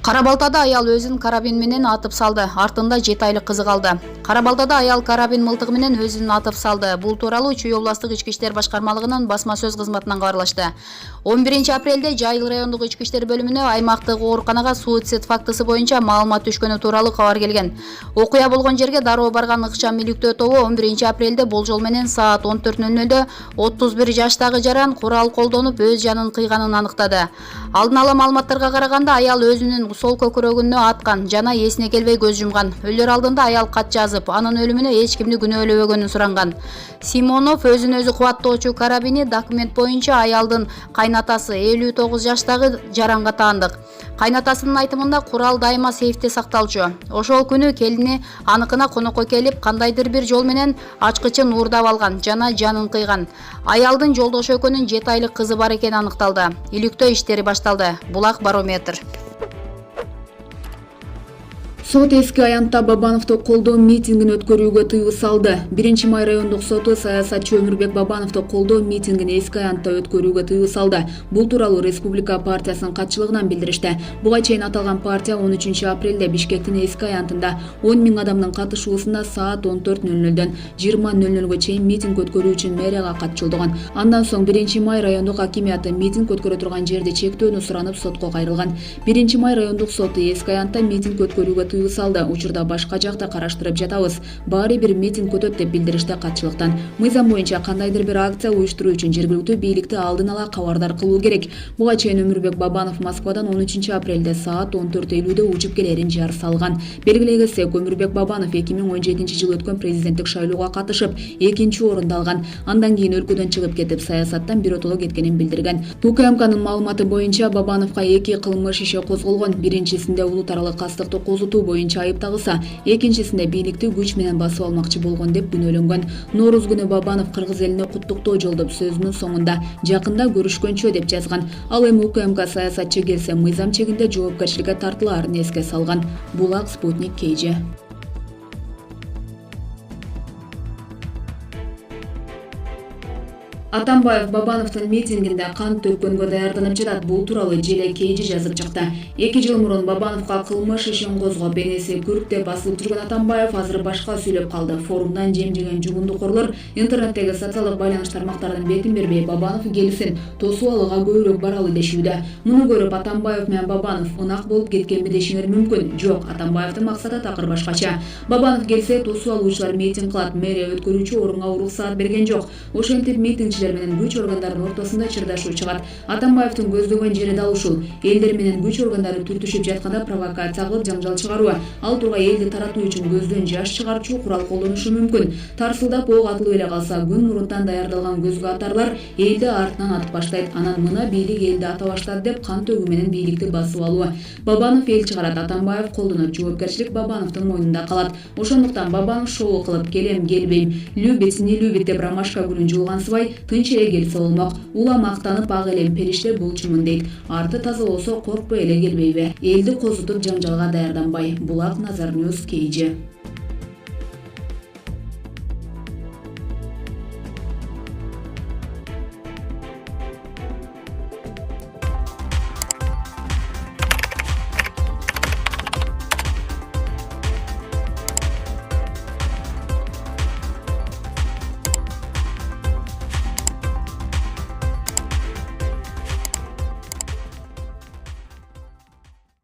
Кара-Балтада аял өзүн карабин менен атып салды. Артында 7 айлык кызы калды. Кара-Балтада аял карабин мылтыгы менен өзүн атып салды. Бул тууралуу Чүй областык ички иштер башкармалыгынын басма сөз кызматынан кабарлашты. 11-апрелде Жайыл райондук ички иштер бөлүмүнө аймактык ооруканага суицид фактысы боюнча маалымат түшкөнү тууралуу кабар келген. Окуя болгон жерге дароо барган ыкчам иликтөө тобу 11-апрелде болжол менен саат 14:00 31 жаштагы жаран курал колдонуп өз жанын кыйганын аныктады. Алдын ала маалыматтарга караганда аял өзүнүн сол көкүрөгүнө аткан жана эсине келбей көз жумган. Өлөр алдында аял кат жазып, анын өлүмүнө эч кимди күнөөлөбөгөнүн суранган. Симонов өзүн өзү кубаттоочу карабини документ боюнча аялдын кайнатасы 59 жаштагы жаранга таандык. Кайнатасынын айтымында курал дайыма сейфте сакталчу. Ошол күнү келини аныкына конокко келип, кандайдыр бир жол менен ачкычын уурдап алган жана жанын кыйган. Аялдын жолдошу экөөнүн 7 айлык кызы бар экени аныкталды. Иликтөө иштери башталды. Булак барометр. Сот Эски Аянтта Бабановду колдоо митингин өткөрүүгө тыюу салды. 1-май райондук соту саясатчы Өмүрбек Бабановду колдоо митингин Эски Аянтта өткөрүүгө тыюу салды. Бул тууралуу Республика партиясынын катчылыгынан билдиришти. Буга чейин аталган партия 13-апрелде Бишкектин Эски Аянтында 10 000 адамдын катышуусунда саат 14:00дөн 20:00га чейин митинг өткөрүү үчүн мэрияга кат жолдогон. Андан соң 1-май райондук акимияты митинг өткөрө турган жерди чектөөнү суранып сотко кайрылган. 1-май райондук соту Эски Аянтта митинг өткөрүүгө тыюу салды. Учурда башка жакта караштырып жатабыз. Баары бир митинг өтөт деп билдиришти катчылыктан. Мыйзам боюнча кандайдыр бир акция уюштуруу үчүн жергиликтүү бийликти алдын ала кабардар кылуу керек. Буга чейин Өмүрбек Бабанов Москвадан 13-апрелде саат 14:50 учуп келерин жар салган. Белгилей кетсек, Өмүрбек Бабанов 2017-жылы өткөн президенттик шайлоого катышып, 2-орунду алган. Андан кийин өлкөдөн чыгып кетип, саясаттан биротоло кеткенин билдирген. УКМКнын маалыматы боюнча Бабановго 2 кылмыш иши козголгон. Биринчисинде улут аралык кастыкты козутуу боюнча айып тагылса, экинчисинде бийликти күч менен басып алмакчы болгон деп күнөөлөнгөн. Нооруз күнү Бабанов кыргыз элине куттуктоо жолдоп сөзүнүн соңунда жакында көрүшкөнчө деп жазган. Ал эми УКМК саясатчы келсе мыйзам чегинде жоопкерчиликке тартылаарын эске салган. Булак, Спутник, KG. Атамбаев Бабановдун митингинде кан төккөнгө даярданып жатат. Бул тууралуу Желе KG жазып чыкты. 2 жыл мурун Бабановго кылмыш ишин козгоп, энеси күрк деп басылып жүргөн Атамбаев азыр башка сүйлөп калды. Форумдан жем жеген жугундукорлор интернеттеги социалдык байланыш тармактарынын бетин бербей Бабанов келсин, тосуп алууга көбүрөөк баралы дешүүдө. Муну көрүп Атамбаев менен Бабанов ынак болуп кеткенби дешиңер мүмкүн. Жок, Атамбаевдин максаты такыр башкача. Бабанов келсе, тосуп алуучулар митинг кылат, мэрия өткөрүүчү орунга уруксаат берген жок. Ошентип митингчилер менен күч органдарынын ортосунда чырдашуу чыгат. Атамбаевдин көздөгөн жери дал ушул. Элдер менен күч органдары түртүшүп жатканда провокация кылып жаңжал чыгаруу. Ал тургай элди таратуу үчүн көздөн жаш чыгарчу курал колдонушу мүмкүн. Тарсылдап ок атылып эле калса, күн мурунтан даярдалган көзгө атарлар элди артынан атып баштайт. Анан мына бийлик элди ата баштады деп кан төгүү менен бийликти басып алуу. Бабанов эл чыгарат, Атамбаев колдонот. Жоопкерчилик Бабановдун мойнунда калат. Ошондуктан Бабанов шоу кылып, келем келбейм, любит не любит деп ромашка гүлүн жулгансыбай тынч эле келсе болмок. Ула мактанып ак элем периште болчумун дейт. Арты таза болсо коркпой эле келбейби? Элди козутуп жаңжалга даярданбай. Булак, Назар Ньюс, KG.